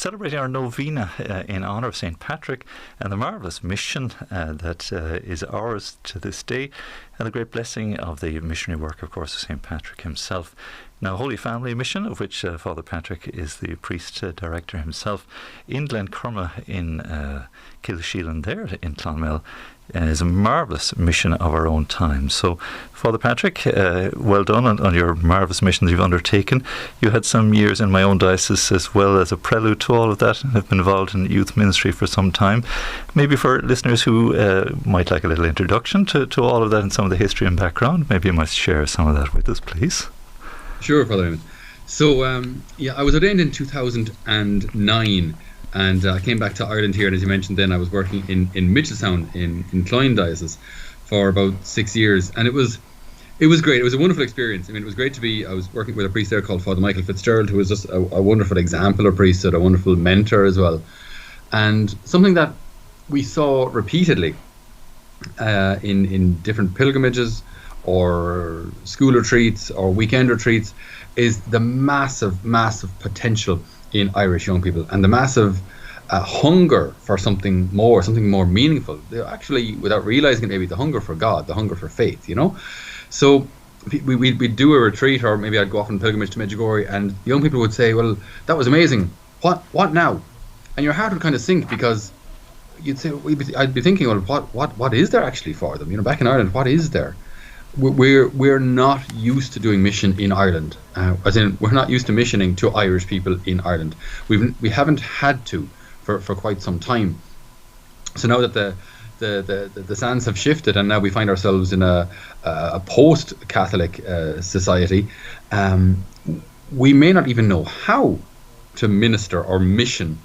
celebrating our novena in honour of St. Patrick and the marvellous mission that is ours to this day, and the great blessing of the missionary work, of course, of St. Patrick himself. Now, Holy Family Mission, of which Father Patrick is the priest director himself, in Glencurma in Kilsheelan there in Clonmel, is a marvellous mission of our own time. So, Father Patrick, well done on your marvellous missions you've undertaken. You had some years in my own diocese as well as a prelude to all of that, and have been involved in youth ministry for some time. Maybe for listeners who might like a little introduction to all of that and some of the history and background, maybe you might share some of that with us, please. Sure, Father Eamonn. So, I was ordained in 2009. And I came back to Ireland here, and as you mentioned then, I was working in Mitchelstown in Cloyne Diocese for about 6 years. And it was great. It was a wonderful experience. I mean, it was great to be, I was working with a priest there called Father Michael Fitzgerald, who was just a wonderful example of priesthood, a wonderful mentor as well. And something that we saw repeatedly in different pilgrimages or school retreats or weekend retreats is the massive, massive potential in Irish young people, and the massive hunger for something more meaningful. They're actually, without realizing it, maybe the hunger for God, the hunger for faith, So we'd do a retreat, or maybe I'd go off on pilgrimage to Medjugorje, and young people would say, well, that was amazing. What now? And your heart would kind of sink, because you'd say, I'd be thinking, well, what is there actually for them? Back in Ireland, what is there? We're not used to doing mission in Ireland, as in we're not used to missioning to Irish people in Ireland. We haven't had to for quite some time. So now that the sands have shifted, and now we find ourselves in a post-Catholic society, we may not even know how to minister or mission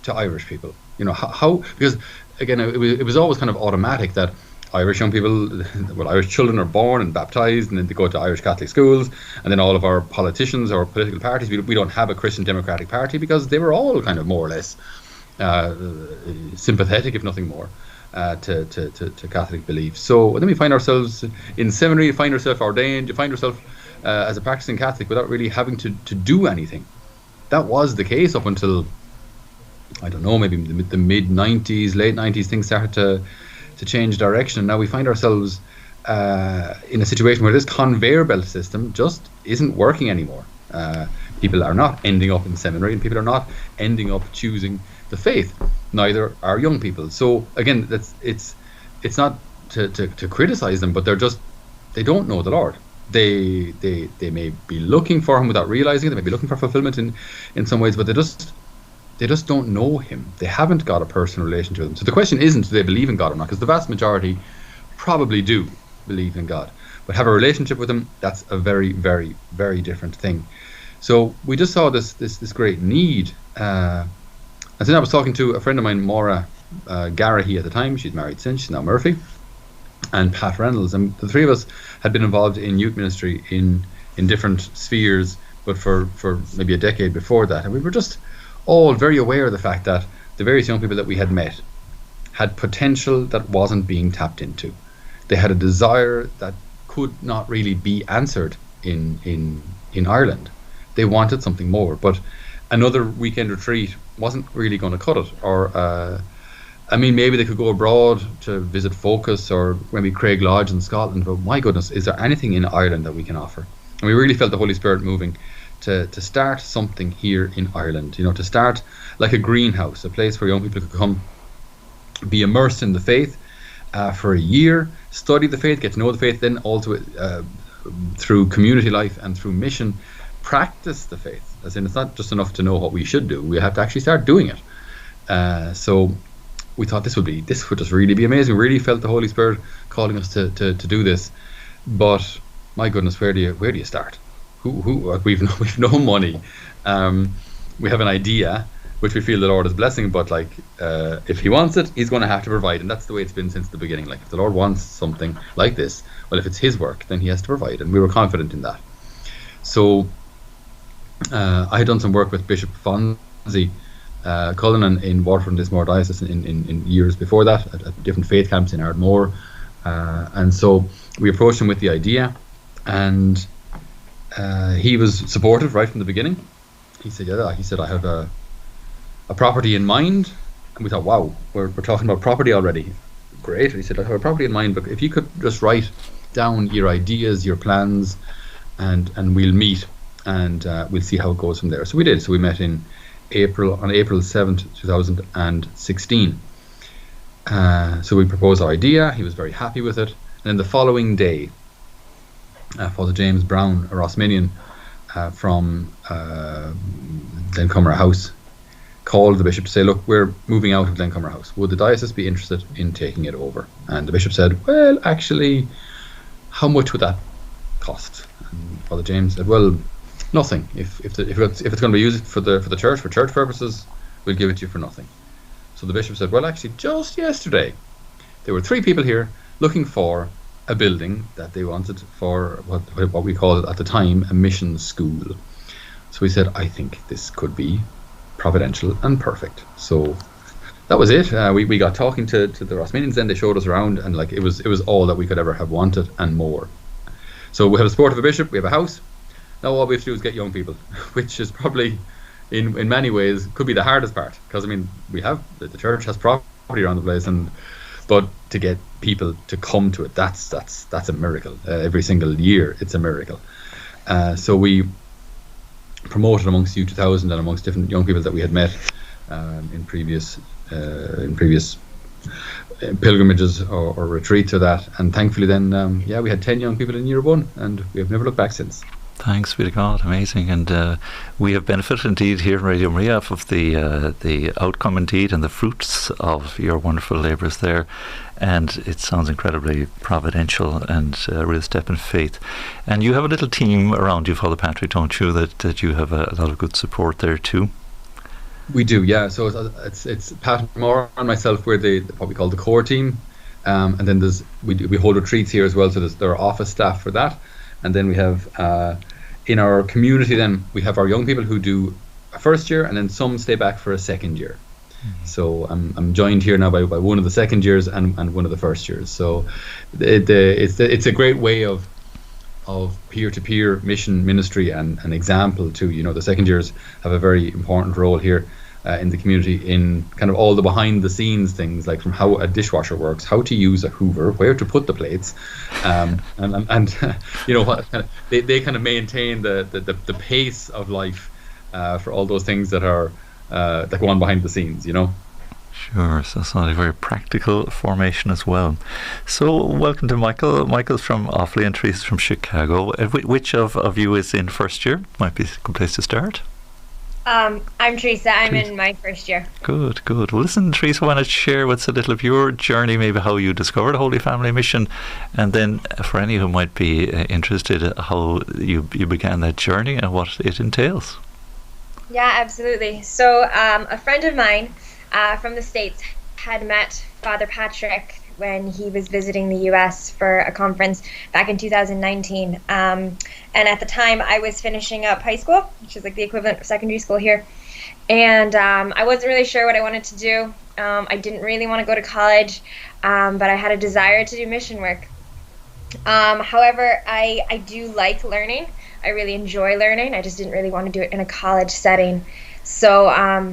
to Irish people. How, because again, it was always kind of automatic that Irish young people, well, Irish children are born and baptised, and then they go to Irish Catholic schools, and then all of our politicians or political parties, we don't have a Christian Democratic Party, because they were all kind of more or less sympathetic, if nothing more, to Catholic beliefs. So then we find ourselves in seminary, you find yourself ordained, you find yourself as a practicing Catholic without really having to do anything. That was the case up until, I don't know, maybe the mid-90s, late 90s, things started to change direction. And now we find ourselves in a situation where this conveyor belt system just isn't working anymore. People are not ending up in seminary, and people are not ending up choosing the faith. Neither are young people. So again, it's not to criticize them, but they don't know the Lord. They may be looking for him without realizing it. They may be looking for fulfillment in some ways, but they just don't know him. They haven't got a personal relationship with him. So the question isn't, do they believe in God or not? Because the vast majority probably do believe in God. But have a relationship with him, that's a very, very, very different thing. So we just saw this great need. And then I was talking to a friend of mine, Maura Garrahy at the time. She's married since, she's now Murphy. And Pat Reynolds. And the three of us had been involved in youth ministry in different spheres, but for maybe a decade before that. And we were just all very aware of the fact that the various young people that we had met had potential that wasn't being tapped into. They had a desire that could not really be answered in Ireland. They wanted something more, but another weekend retreat wasn't really going to cut it. Or maybe they could go abroad to visit Focus or maybe Craig Lodge in Scotland, but my goodness, is there anything in Ireland that we can offer? And we really felt the Holy Spirit moving to start something here in Ireland, to start like a greenhouse, a place where young people could come, be immersed in the faith for a year, study the faith, get to know the faith, then also through community life and through mission, practice the faith. As in, it's not just enough to know what we should do, we have to actually start doing it. So we thought this would just really be amazing. We really felt the Holy Spirit calling us to do this. But my goodness, where do you start? We've no money. We have an idea which we feel the Lord is blessing, but if he wants it, he's going to have to provide, and that's the way it's been since the beginning. If the Lord wants something like this, well, if it's his work, then he has to provide, and we were confident in that. So I had done some work with Bishop Fonzie Cullinan in Waterford and Lismore Diocese in years before that, at different faith camps in Ardmore, and so we approached him with the idea, and he was supportive right from the beginning. He said, I have a property in mind, and we thought, wow, we're talking about property already. Great. He said, I have a property in mind, but if you could just write down your ideas, your plans, and we'll meet, and we'll see how it goes from there. So we did. So we met on April 7th, 2016. So we proposed our idea. He was very happy with it. And then the following day, Father James Brown, a Rosminian from Glencummer House, called the bishop to say, look, we're moving out of Glencummer House. Would the diocese be interested in taking it over? And the bishop said, well, actually, how much would that cost? And Father James said, well, nothing. If it's going to be used for the church, for church purposes, we'll give it to you for nothing. So the bishop said, well, actually, just yesterday, there were 3 people here looking for a building that they wanted for what we called at the time a mission school. So we said, I think this could be providential and perfect. So that was it. We got talking to the Rosminians, then they showed us around, and like it was all that we could ever have wanted and more. So we have a support of a bishop, we have a house. Now all we have to do is get young people, which is probably in many ways could be the hardest part, because I mean the church has property around the place, but to get people to come to it, that's a miracle. Every single year it's a miracle. So we promoted amongst U2000 and amongst different young people that we had met in previous pilgrimages or retreats or that, and thankfully then we had 10 young people in year 1, and we have never looked back since. Thanks be to God, amazing. And we have benefited indeed here in Radio Maria of the outcome indeed and the fruits of your wonderful labours there. And it sounds incredibly providential and a real step in faith. And you have a little team around you, Father Patrick, don't you, that you have a lot of good support there too? We do, yeah. So it's Pat Moore and myself, we're what we call the core team. And then we hold retreats here as well, so there are office staff for that. And then we have in our community, then we have our young people who do a first year, and then some stay back for a second year. Mm-hmm. So I'm joined here now by one of the second years and one of the first years. So it's a great way of peer-to-peer mission ministry and an example too. You know, the second years have a very important role here in the community in kind of all the behind the scenes things, like from how a dishwasher works, how to use a hoover, where to put the plates, and you know what they kind of maintain the pace of life for all those things that are that go on behind the scenes, you know. Sure, so it's not a very practical formation as well. So welcome to Michael. Michael's from Offaly and Teresa's from Chicago. Which of you is in first year? Might be a good place to start. I'm Teresa. I'm in my first year. Good. Well, listen, Teresa, why not share with us a little of your journey, maybe how you discovered Holy Family Mission, and then for any who might be interested, how you began that journey and what it entails. Yeah, absolutely. So a friend of mine from the States had met Father Patrick when he was visiting the US for a conference back in 2019. And at the time I was finishing up high school, which is like the equivalent of secondary school here. And I wasn't really sure what I wanted to do. I didn't really want to go to college, but I had a desire to do mission work. However, I do like learning. I really enjoy learning. I just didn't really want to do it in a college setting. So I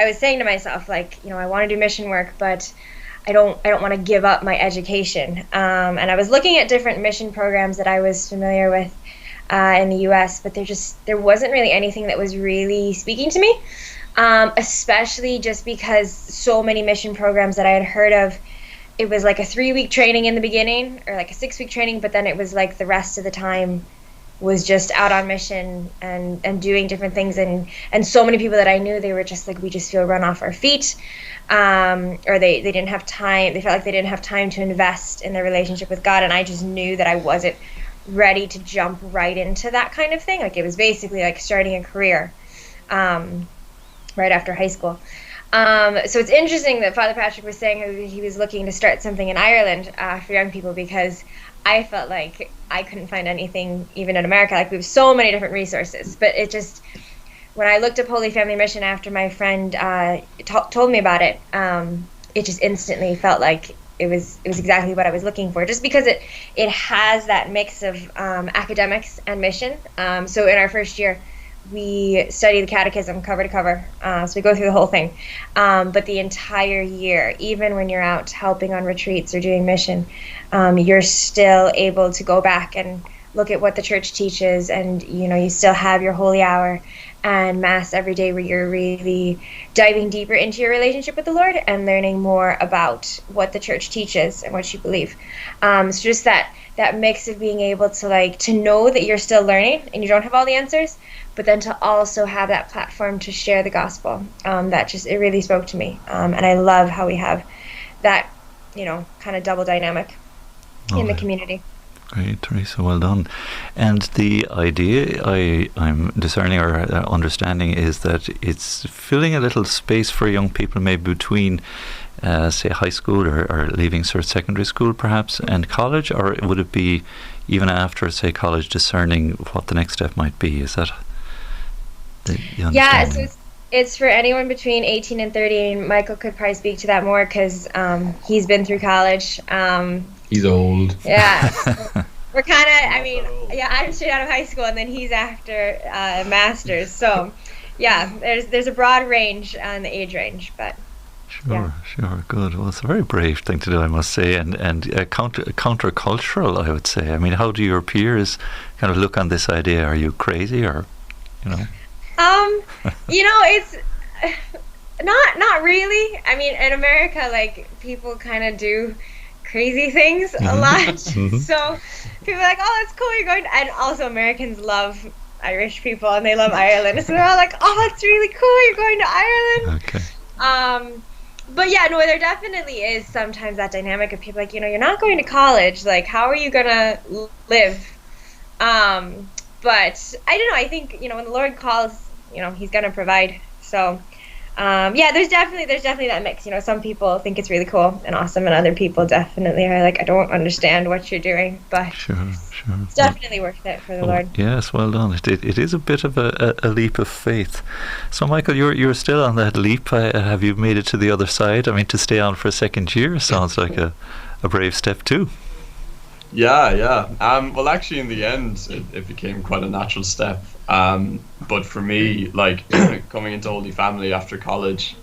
was saying to myself, like, you know, I want to do mission work, but I don't want to give up my education. And I was looking at different mission programs that I was familiar with in the US, but there wasn't really anything that was really speaking to me, especially just because so many mission programs that I had heard of, it was like a 3-week training in the beginning or like a 6-week training, but then it was like the rest of the time was just out on mission and doing different things, and so many people that I knew, they were just like, we just feel run off our feet, or they didn't have time. They felt like they didn't have time to invest in their relationship with God, and I just knew that I wasn't ready to jump right into that kind of thing. Like it was basically like starting a career right after high school. So it's interesting that Father Patrick was saying he was looking to start something in Ireland for young people, because I felt like I couldn't find anything even in America. Like we have so many different resources, but it just, when I looked up Holy Family Mission after my friend told me about it, it just instantly felt like it was exactly what I was looking for, just because it has that mix of academics and mission. So in our first year, we study the catechism cover to cover, so we go through the whole thing. But the entire year, even when you're out helping on retreats or doing mission, you're still able to go back and look at what the church teaches, and you still have your holy hour and mass every day where you're really diving deeper into your relationship with the Lord and learning more about what the church teaches and what you believe. So just that mix of being able to know that you're still learning and you don't have all the answers, but then to also have that platform to share the gospel. It really spoke to me. And I love how we have that, kind of double dynamic in the community. Great, Teresa, well done. And the idea I'm discerning or understanding is that it's filling a little space for young people, maybe between, say, high school or leaving secondary school perhaps, and college, or would it be even after, say, college, discerning what the next step might be? Is that the understanding? Yeah, so it's for anyone between 18 and 30, and Michael could probably speak to that more because he's been through college. He's old. Yeah. We're kind of, I'm straight out of high school, and then he's after master's. So, yeah, there's a broad range on the age range, but... Sure, good. Well, it's a very brave thing to do, I must say, and countercultural, I would say. I mean, how do your peers kind of look on this idea? Are you crazy, or, it's... Not really. I mean, in America, people kind of do crazy things a lot. So people are like, oh, that's cool, you're going to... And also Americans love Irish people and they love Ireland, so they're all like, oh, that's really cool, you're going to Ireland. Okay. But yeah, no, there definitely is sometimes that dynamic of people you're not going to college, how are you gonna live? But I don't know, I think when the Lord calls, he's gonna provide. So there's definitely that mix. Some people think it's really cool and awesome, and other people definitely are like, I don't understand what you're doing, but sure. It's definitely worth it for the Lord. Yes, well done. It is a bit of a leap of faith. So, Michael, you're still on that leap. Have you made it to the other side? I mean, to stay on for a second year sounds like a brave step too. Yeah. Well, actually, in the end, it became quite a natural step. But for me, coming into Holy Family after college,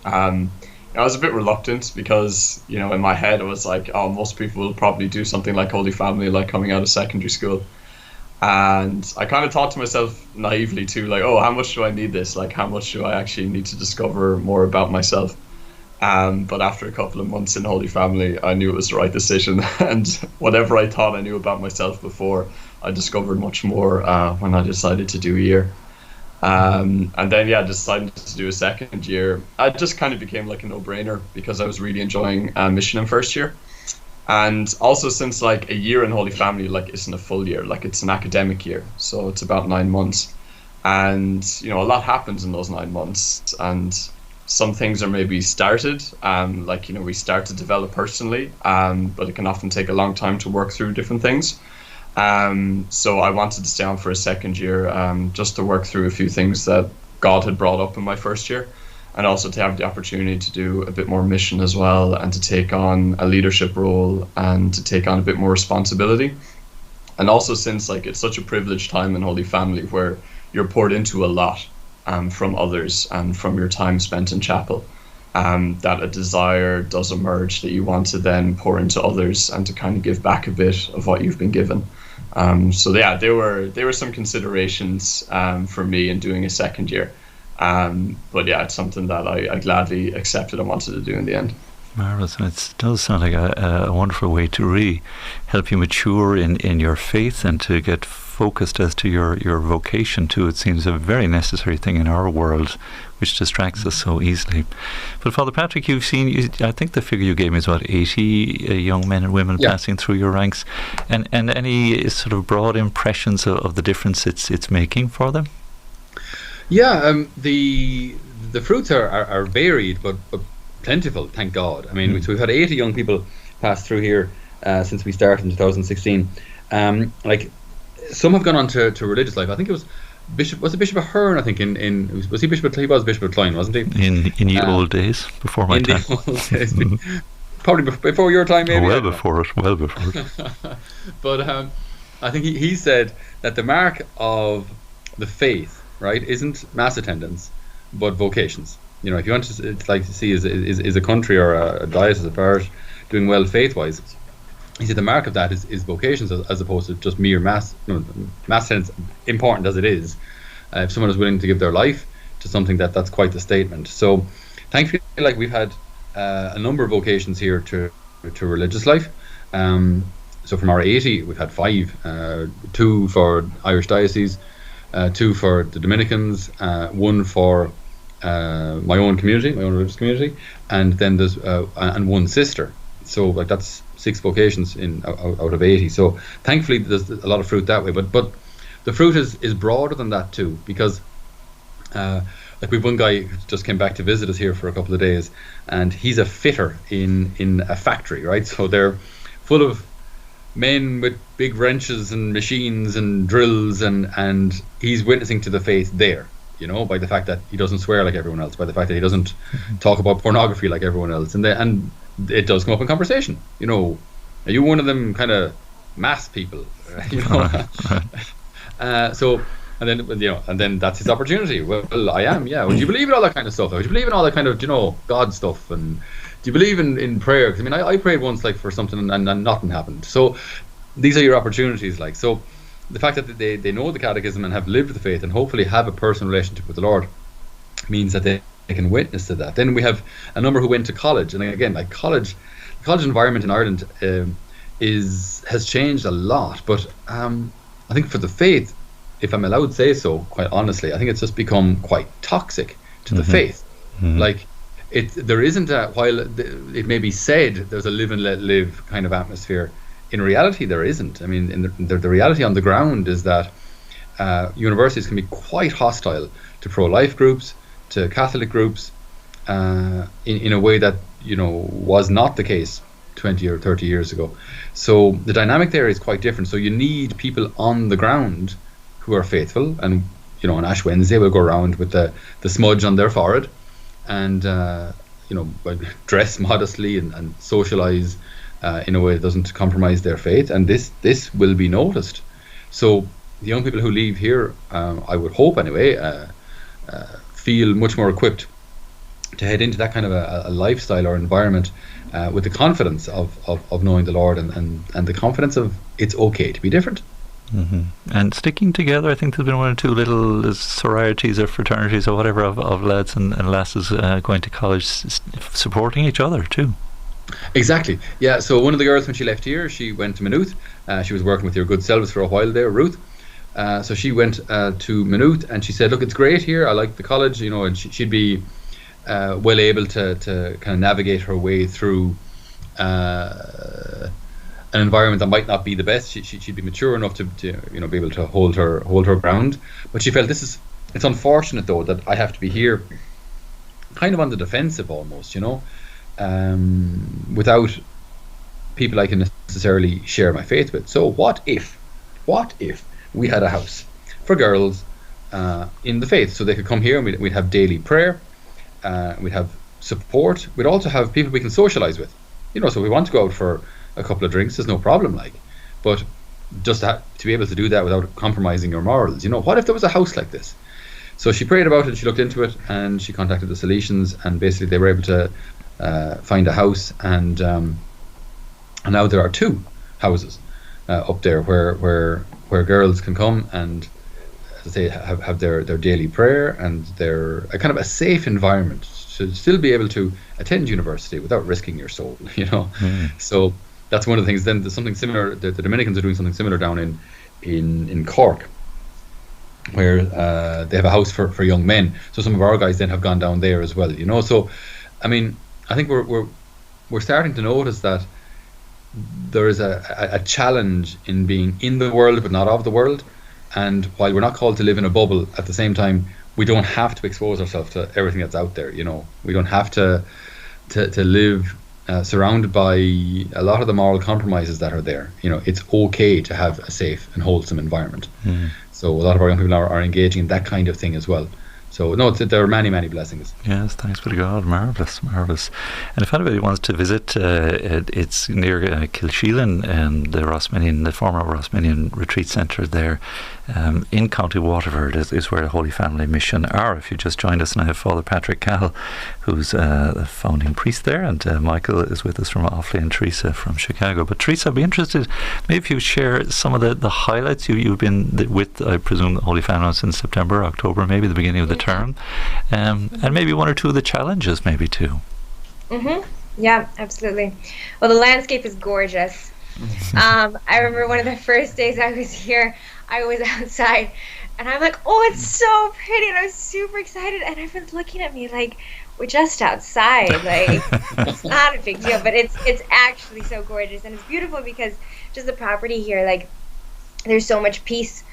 I was a bit reluctant because, in my head, I was like, oh, most people will probably do something like Holy Family, coming out of secondary school. And I kind of thought to myself naively too, oh, how much do I need this? How much do I actually need to discover more about myself? But after a couple of months in Holy Family, I knew it was the right decision. And whatever I thought I knew about myself before, I discovered much more when I decided to do a year. And then, decided to do a second year. It just kind of became like a no-brainer because I was really enjoying mission in first year. And also since a year in Holy Family isn't a full year, it's an academic year. So it's about 9 months. And, a lot happens in those 9 months. And some things are maybe started, we start to develop personally, but it can often take a long time to work through different things. So I wanted to stay on for a second year, just to work through a few things that God had brought up in my first year, and also to have the opportunity to do a bit more mission as well, and to take on a leadership role and to take on a bit more responsibility. And also since it's such a privileged time in Holy Family where you're poured into a lot from others and from your time spent in chapel, that a desire does emerge that you want to then pour into others and to kind of give back a bit of what you've been given. There were some considerations for me in doing a second year, but it's something that I gladly accepted and wanted to do in the end. Marvellous, and it does sound like a wonderful way to really help you mature in your faith and to get focused as to your vocation too. It seems a very necessary thing in our world, which distracts us so easily. But Father Patrick, you've seen, I think the figure you gave me is about 80 young men and women passing through your ranks, and any sort of broad impressions of the difference it's making for them? Yeah, the fruits are varied, but plentiful, thank God. I mean, we've had 80 young people pass through here since we started in 2016. Some have gone on to religious life. I think it was Bishop Ahern, I think, was he Bishop of Clyne, wasn't he? In the old days, before my time. In the old days. Probably before your time, maybe. Well before it. But I think he said that the mark of the faith right, isn't mass attendance, but vocations. You know, if you want to, it's like to see is a country or a diocese, a parish doing well faith-wise, you see the mark of that is vocations as opposed to just mere mass. Mass attendance, important as it is, if someone is willing to give their life to something, that's quite the statement. So thankfully, like, we've had a number of vocations here to religious life. So from our 80, we've had 5, 2 for Irish diocese, 2 for the Dominicans, 1 for my own community, my own religious community, and then there's and 1 sister. So like that's 6 vocations out of 80. So thankfully there's a lot of fruit that way. But the fruit is broader than that too, because like we've one guy who just came back to visit us here for a couple of days, and he's a fitter in a factory, right? So they're full of men with big wrenches and machines and drills, and he's witnessing to the faith there, you know, by the fact that he doesn't swear like everyone else, by the fact that he doesn't talk about pornography like everyone else, and it does come up in conversation. You know, are you one of them kind of mass people? You know, so. And then, you know, and then that's his opportunity. Well, I am, yeah. Would you believe in all that kind of stuff? Would you believe in all that kind of, you know, God stuff? And do you believe in prayer? Because I mean, I prayed once, like, for something, and nothing happened. So these are your opportunities, like. So the fact that they know the catechism and have lived the faith and hopefully have a personal relationship with the Lord means that they can witness to that. Then we have a number who went to college, and again, like the college environment in Ireland has changed a lot. But I think for the faith, if I'm allowed to say so, quite honestly, I think it's just become quite toxic to the faith. Like, there isn't while it may be said there's a live and let live kind of atmosphere, in reality there isn't. I mean, the reality on the ground is that universities can be quite hostile to pro-life groups, to Catholic groups, in a way that, you know, was not the case 20 or 30 years ago. So the dynamic there is quite different. So you need people on the ground who are faithful, and, you know, on Ash Wednesday we'll go around with the smudge on their forehead, and you know, dress modestly and socialize in a way that doesn't compromise their faith, and this will be noticed. So the young people who leave here, I would hope anyway, feel much more equipped to head into that kind of a lifestyle or environment with the confidence of knowing the Lord, and the confidence of it's okay to be different. And sticking together. I think there's been 1 or 2 little sororities or fraternities or whatever of lads and lasses going to college, supporting each other too. Exactly, yeah. So one of the girls, when she left here, she went to Maynooth. She was working with your good selves for a while there, Ruth. So she went to Maynooth, and she said, look, it's great here, I like the college, you know, and she'd be well able to kind of navigate her way through an environment that might not be the best. She'd be mature enough to you know, be able to hold her ground. But she felt it's unfortunate though that I have to be here kind of on the defensive almost, you know, without people I can necessarily share my faith with. So what if we had a house for girls in the faith, so they could come here and we'd have daily prayer, we'd have support, we'd also have people we can socialize with, you know. So if we want to go out for a couple of drinks, there's no problem, like, but just to be able to do that without compromising your morals, you know. What if there was a house like this? So she prayed about it, she looked into it, and she contacted the Salesians, and basically they were able to find a house, and now there are 2 houses up there where girls can come and, as I say, have their daily prayer, and they're a kind of a safe environment to still be able to attend university without risking your soul, you know. So that's one of the things. Then there's something similar. The Dominicans are doing something similar down in Cork, where they have a house for young men. So some of our guys then have gone down there as well, you know. So, I mean, I think we're starting to notice that there is a challenge in being in the world but not of the world. And while we're not called to live in a bubble, at the same time, we don't have to expose ourselves to everything that's out there, you know. We don't have to live surrounded by a lot of the moral compromises that are there. You know, it's okay to have a safe and wholesome environment. So a lot of our young people are engaging in that kind of thing as well. So no, there are many, many blessings. Yes, thanks be to God. Marvellous, marvellous. And if anybody wants to visit, it's near Kilsheelan and the former Rosminian Retreat Centre there in County Waterford is where the Holy Family Mission are. If you just joined us, and I have Father Patrick Cahill, who's the founding priest there, and Michael is with us from Offaly, and Teresa from Chicago. But Teresa, I'd be interested, maybe if you share some of the highlights. You've been with, I presume, the Holy Family since September, October, maybe the beginning of the term, and maybe one or two of the challenges, maybe too. Yeah, absolutely. Well, the landscape is gorgeous. I remember one of the first days I was here, I was outside, and I'm like, oh, it's so pretty, and I was super excited, and everyone's looking at me like, we're just outside, like, it's not a big deal, but it's actually so gorgeous, and it's beautiful because just the property here, like, there's so much peace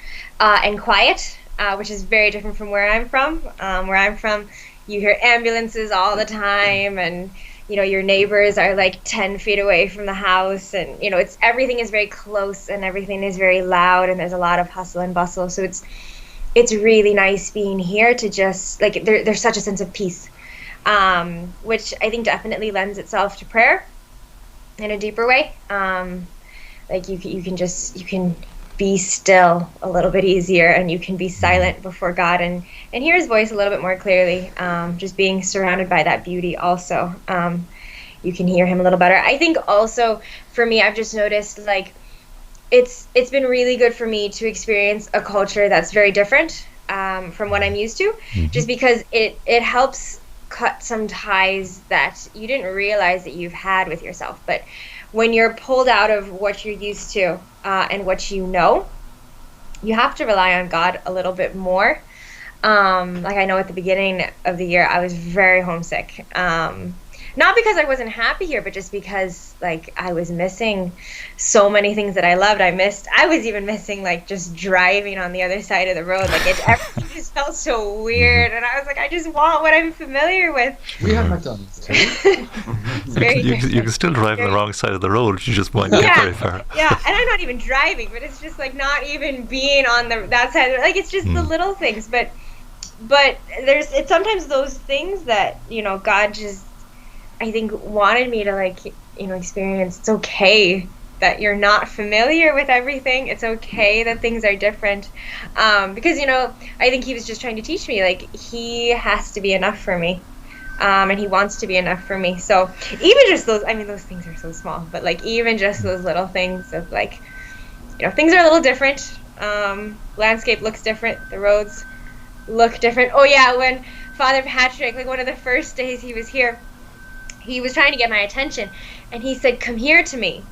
and quiet, which is very different from where I'm from. Where I'm from, you hear ambulances all the time, and your neighbors are like 10 feet away from the house, and everything is very close and everything is very loud, and there's a lot of hustle and bustle. So it's really nice being here to just like there's such a sense of peace, which I think definitely lends itself to prayer in a deeper way. Like you can be still a little bit easier, and you can be silent before God and hear his voice a little bit more clearly. Just being surrounded by that beauty also, you can hear him a little better. I think also for me, I've just noticed like it's been really good for me to experience a culture that's very different from what I'm used to, just because it helps cut some ties that you didn't realize that you've had with yourself. But when you're pulled out of what you're used to and what you know, you have to rely on God a little bit more. Like I know at the beginning of the year, I was very homesick. Not because I wasn't happy here, but just because like I was missing so many things that I loved. I was even missing like just driving on the other side of the road. Like everything just felt so weird, and I was like, I just want what I'm familiar with. We have McDonald's too. You can still drive on the wrong side of the road. You just won't get very far. Yeah, and I'm not even driving, but it's just like not even being on that side. Like it's just the little things, but it's sometimes those things that God just, I think, wanted me to like experience. It's okay that you're not familiar with everything. It's okay that things are different, because I think he was just trying to teach me like he has to be enough for me, and he wants to be enough for me. So even just those, I mean, those things are so small, but like even just those little things of like things are a little different. Landscape looks different. The roads look different. Oh yeah, when Father Patrick, like one of the first days he was here, he was trying to get my attention, and he said, "Come here to me."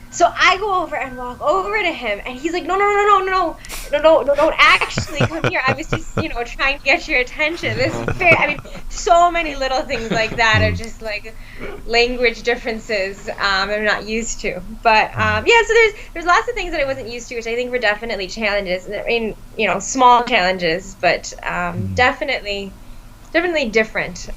So I go over and walk over to him, and he's like, no, don't actually come here. I was just, trying to get your attention. So many little things like that are just like language differences I'm not used to. But so there's lots of things that I wasn't used to, which I think were definitely challenges. I mean, small challenges, but definitely different.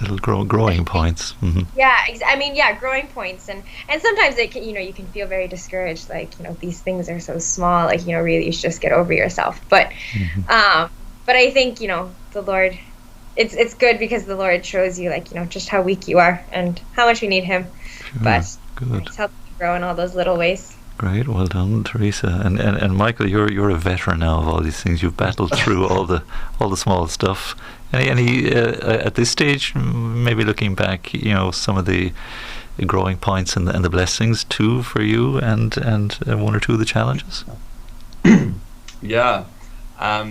Little growing points. Yeah, growing points, and sometimes it can, you can feel very discouraged, like these things are so small, like really you should just get over yourself. But I think the Lord, it's good because the Lord shows you like just how weak you are and how much we need him. Sure, but good. It's helping you grow in all those little ways. Great, well done, Teresa. And Michael, you're a veteran now of all these things. You've battled through all the small stuff. Any at this stage, maybe looking back, some of the growing points and the blessings too for you, and one or two of the challenges. Yeah.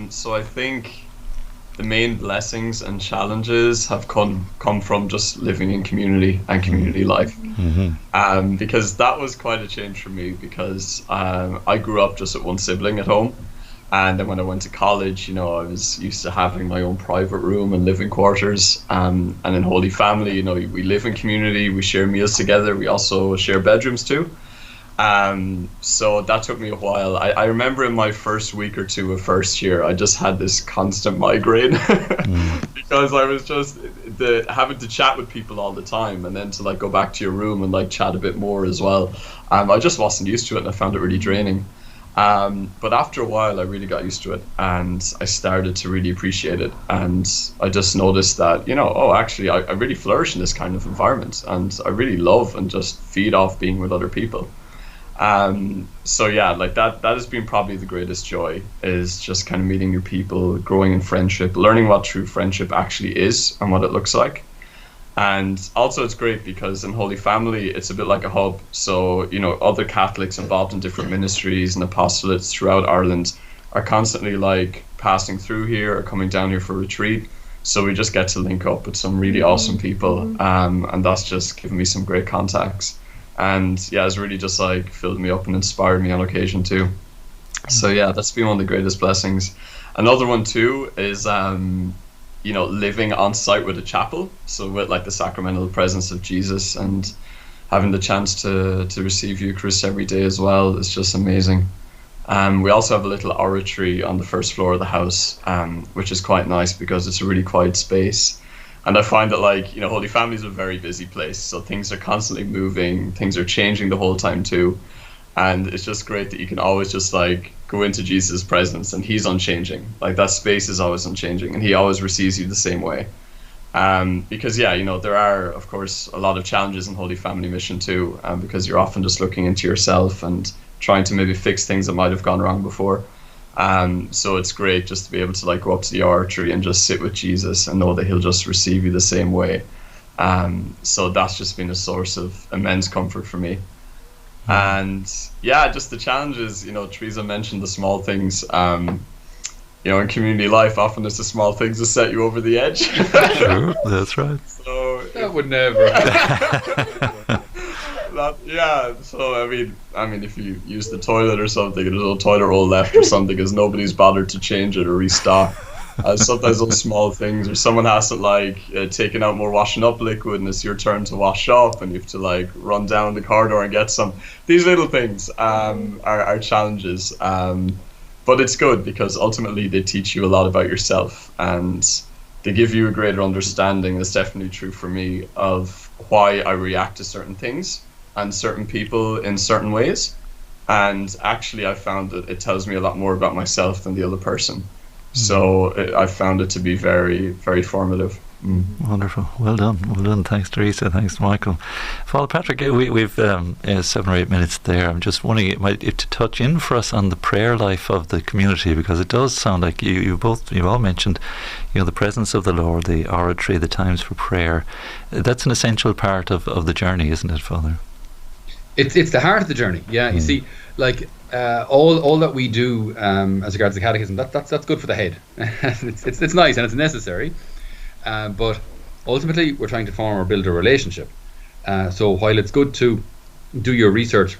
So I think the main blessings and challenges have come from just living in community and community life. Because that was quite a change for me, because I grew up just with one sibling at home. And then when I went to college, I was used to having my own private room and living quarters. And in Holy Family, we live in community, we share meals together, we also share bedrooms too. So that took me a while. I remember in my first week or two of first year, I just had this constant migraine because I was just having to chat with people all the time, and then to like go back to your room and like chat a bit more as well. I just wasn't used to it, and I found it really draining. But after a while, I really got used to it, and I started to really appreciate it. And I just noticed that, oh, actually, I really flourish in this kind of environment, and I really love and just feed off being with other people. So yeah, like that has been probably the greatest joy, is just kind of meeting new people, growing in friendship, learning what true friendship actually is and what it looks like. And also it's great because in Holy Family, it's a bit like a hub. So, other Catholics involved in different ministries and apostolates throughout Ireland are constantly like passing through here or coming down here for retreat. So we just get to link up with some really awesome people. And that's just given me some great contacts. And yeah, it's really just like filled me up and inspired me on occasion too. So yeah, that's been one of the greatest blessings. Another one too is, living on site with a chapel. So with like the sacramental presence of Jesus and having the chance to receive Eucharist every day as well is just amazing. We also have a little oratory on the first floor of the house, which is quite nice because it's a really quiet space. And I find that Holy Family is a very busy place. So things are constantly moving, things are changing the whole time too. And it's just great that you can always just go into Jesus' presence and he's unchanging. Like that space is always unchanging and he always receives you the same way. Because there are, of course, a lot of challenges in Holy Family Mission too, because you're often just looking into yourself and trying to maybe fix things that might have gone wrong before. So it's great just to be able to go up to the oratory and just sit with Jesus and know that he'll just receive you the same way. So that's just been a source of immense comfort for me. And yeah, just the challenges, Teresa mentioned the small things. In community life, often it's the small things that set you over the edge. Sure, that's right. So that would never happen. So I mean, if you use the toilet or something, there's no toilet roll left or something, because nobody's bothered to change it or restock. Sometimes those small things, or someone hasn't taken out more washing up liquid, and it's your turn to wash up, and you have to run down the corridor and get some. These little things are challenges, but it's good because ultimately they teach you a lot about yourself, and they give you a greater understanding. That's definitely true for me, of why I react to certain things and certain people in certain ways. And actually I found that it tells me a lot more about myself than the other person. So I found it to be very, very formative. Wonderful. Well done. Thanks, Teresa. Thanks, Michael. Father Patrick, we've 7 or 8 minutes there. I'm just wondering if to touch in for us on the prayer life of the community, because it does sound like you've all mentioned the presence of the Lord, the oratory, the times for prayer. That's an essential part of the journey, isn't it, Father? It's the heart of the journey. Yeah, you see, all that we do as regards the catechism, that's good for the head. it's nice and it's necessary, but ultimately we're trying to form or build a relationship. So while it's good to do your research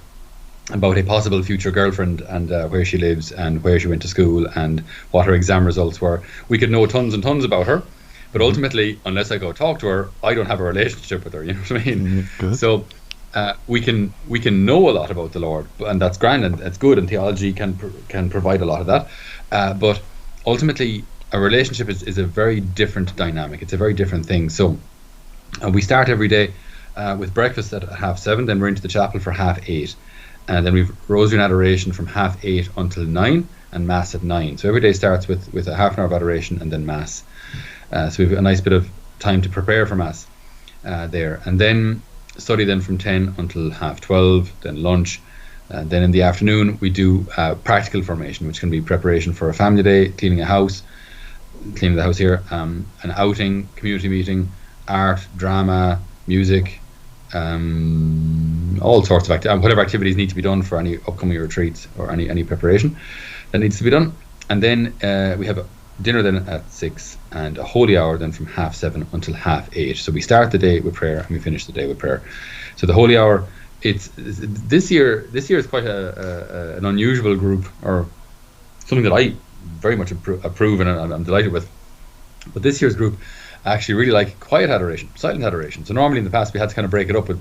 about a possible future girlfriend and where she lives and where she went to school and what her exam results were, we could know tons and tons about her, but ultimately, unless I go talk to her, I don't have a relationship with her. You know what I mean? Good. So we can know a lot about the Lord, and that's grand and it's good, and theology can provide a lot of that. But ultimately, a relationship is a very different dynamic. It's a very different thing. So we start every day with breakfast at 7:30. Then we're into the chapel for 8:30, and then we've rosary and adoration from 8:30 until 9, and mass at 9. So every day starts with a half an hour of adoration and then mass. So we have a nice bit of time to prepare for mass there, and then study then from 10 until 12:30, then lunch. Then in the afternoon we do practical formation, which can be preparation for a family day, cleaning the house here, an outing, community meeting, art, drama, music, all sorts of whatever activities need to be done for any upcoming retreats or any preparation that needs to be done. And then we have dinner then at 6, and a holy hour then from 7:30 until 8:30. So we start the day with prayer and we finish the day with prayer. So the holy hour, this year is quite an unusual group, or something that I very much approve and I'm delighted with. But this year's group actually really like quiet adoration, silent adoration. So normally in the past we had to kind of break it up with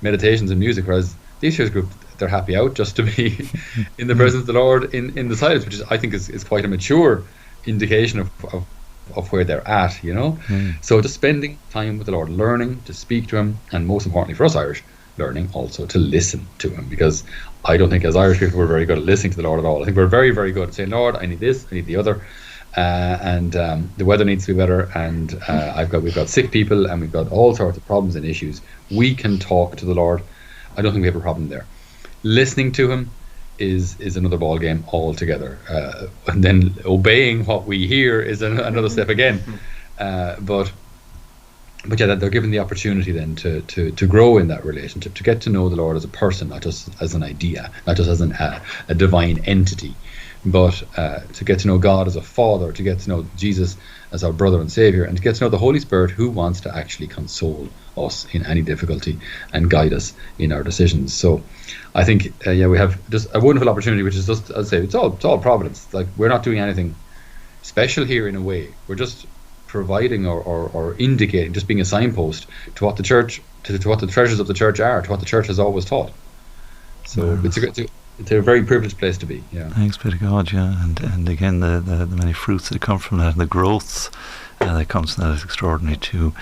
meditations and music, whereas this year's group, they're happy out just to be in the presence of the Lord in the silence, which I think is quite a mature indication of where they're at, So just spending time with the Lord, learning to speak to him, and most importantly for us Irish, learning also to listen to him, because I don't think as Irish people we're very good at listening to the Lord at all. I think we're very, very good at saying, Lord, I need this, I need the other, and the weather needs to be better, and we've got sick people, and we've got all sorts of problems and issues. We can talk to the Lord. I don't think we have a problem there. Listening to him is another ball game altogether, and then obeying what we hear is another step again. But yeah, they're given the opportunity then to grow in that relationship, to get to know the Lord as a person, not just as an idea, not just as a divine entity, but to get to know God as a father, to get to know Jesus as our brother and savior, and to get to know the Holy Spirit, who wants to actually console us in any difficulty and guide us in our decisions. So I think we have just a wonderful opportunity, which is just, I'd say, it's all providence. Like, we're not doing anything special here in a way. We're just providing or indicating, just being a signpost to what the church, to what the treasures of the church are, to what the church has always taught. So it's a very privileged place to be. Yeah. Thanks be to God. Yeah, and again the many fruits that come from that, and the growth that comes from that is extraordinary too.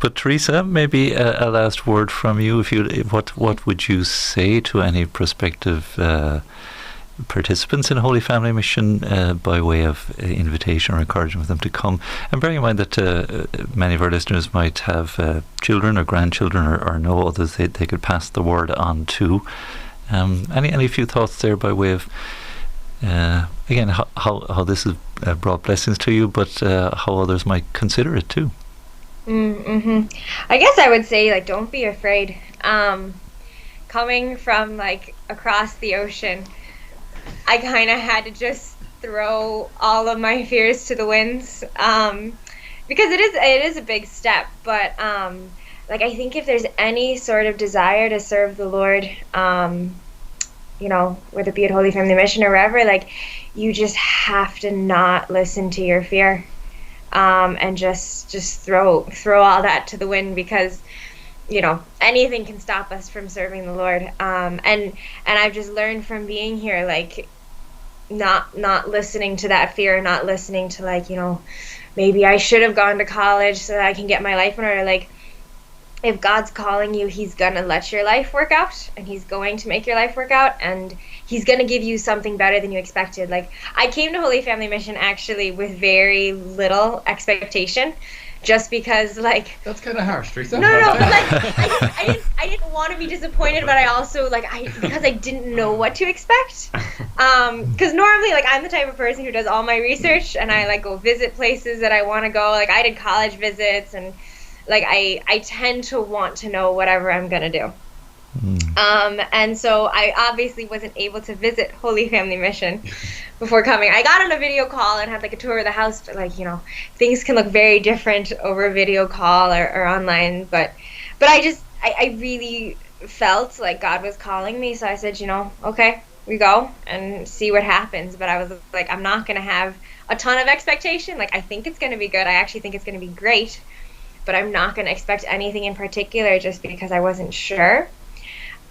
But Teresa, maybe a last word from you. What would you say to any prospective participants in Holy Family Mission by way of invitation or encouragement for them to come? And bearing in mind that many of our listeners might have children or grandchildren or know others they could pass the word on to. Any few thoughts there by way of again how this has brought blessings to you, but how others might consider it too? I guess I would say, like, don't be afraid. Coming from like across the ocean, I kind of had to just throw all of my fears to the winds, because it is a big step. But like, I think if there's any sort of desire to serve the Lord, whether it be at Holy Family Mission or wherever, like, you just have to not listen to your fear, and just throw all that to the wind, because anything can stop us from serving the Lord. And I've just learned from being here, like, not listening to that fear, not listening to, like, maybe I should have gone to college so that I can get my life in order. Like, if God's calling you, he's going to let your life work out, and he's going to make your life work out, and he's going to give you something better than you expected. Like, I came to Holy Family Mission actually with very little expectation, just because, like... That's kind of harsh, Teresa. No, but, like, I didn't want to be disappointed, but I also, like, because I didn't know what to expect. Because normally, like, I'm the type of person who does all my research, and I, like, go visit places that I want to go. Like, I did college visits, and, like, I tend to want to know whatever I'm going to do. And so I obviously wasn't able to visit Holy Family Mission before coming. I got on a video call and had, like, a tour of the house, but, like, things can look very different over a video call or online. But I really felt like God was calling me, so I said, okay, we go and see what happens. But I was like, I'm not going to have a ton of expectation. Like, I think it's going to be good. I actually think it's going to be great, but I'm not going to expect anything in particular, just because I wasn't sure.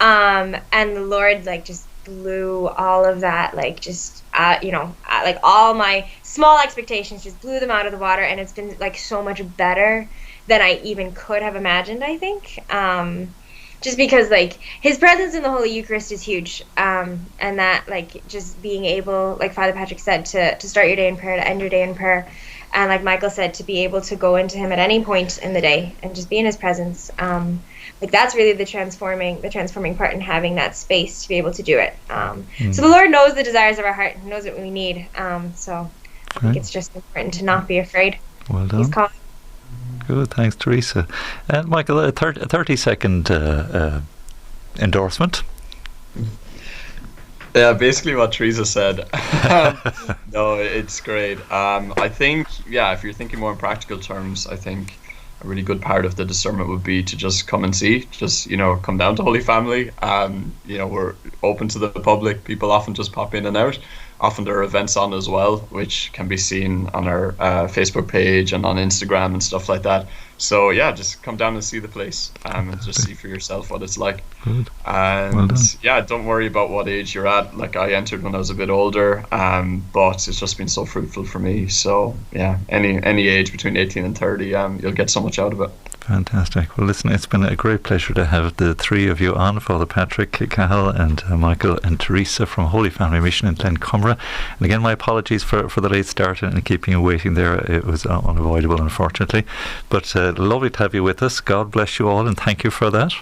And the Lord, like, just blew all of that, like, just, like, all my small expectations, just blew them out of the water, and it's been, like, so much better than I even could have imagined, I think. Just because, like, his presence in the Holy Eucharist is huge, and that, like, just being able, like Father Patrick said, to start your day in prayer, to end your day in prayer, and like Michael said, to be able to go into him at any point in the day and just be in his presence. Like, that's really the transforming part in having that space to be able to do it. So the Lord knows the desires of our heart and knows what we need. So I think it's just important to not be afraid. Well done. He's calling. Good, thanks, Teresa. And Michael, a 30-second endorsement. Yeah, basically what Teresa said. No, it's great. I think, if you're thinking more in practical terms, I think a really good part of the discernment would be to just come and see, come down to Holy Family. We're open to the public. People often just pop in and out. Often there are events on as well, which can be seen on our Facebook page and on Instagram and stuff like that. So just come down and see the place, and just see for yourself what it's like. Good. And don't worry about what age you're at. Like, I entered when I was a bit older, but it's just been so fruitful for me. So any age between 18 and 30, you'll get so much out of it. Fantastic. Well, listen, it's been a great pleasure to have the three of you on, Father Patrick, Cahill and Michael and Teresa from Holy Family Mission in Glencumra. And again, my apologies for the late start and keeping you waiting there. It was unavoidable, unfortunately. But lovely to have you with us. God bless you all, and thank you for that.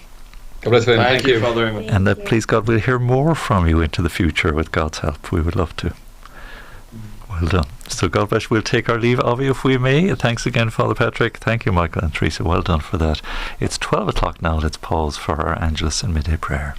God bless you. Thank you, Father Eamonn. And please, God, we'll hear more from you into the future with God's help. We would love to. Well done. So God bless you. We'll take our leave of you if we may. Thanks again, Father Patrick. Thank you, Michael and Teresa. Well done for that. It's 12 o'clock now. Let's pause for our Angelus and midday prayer.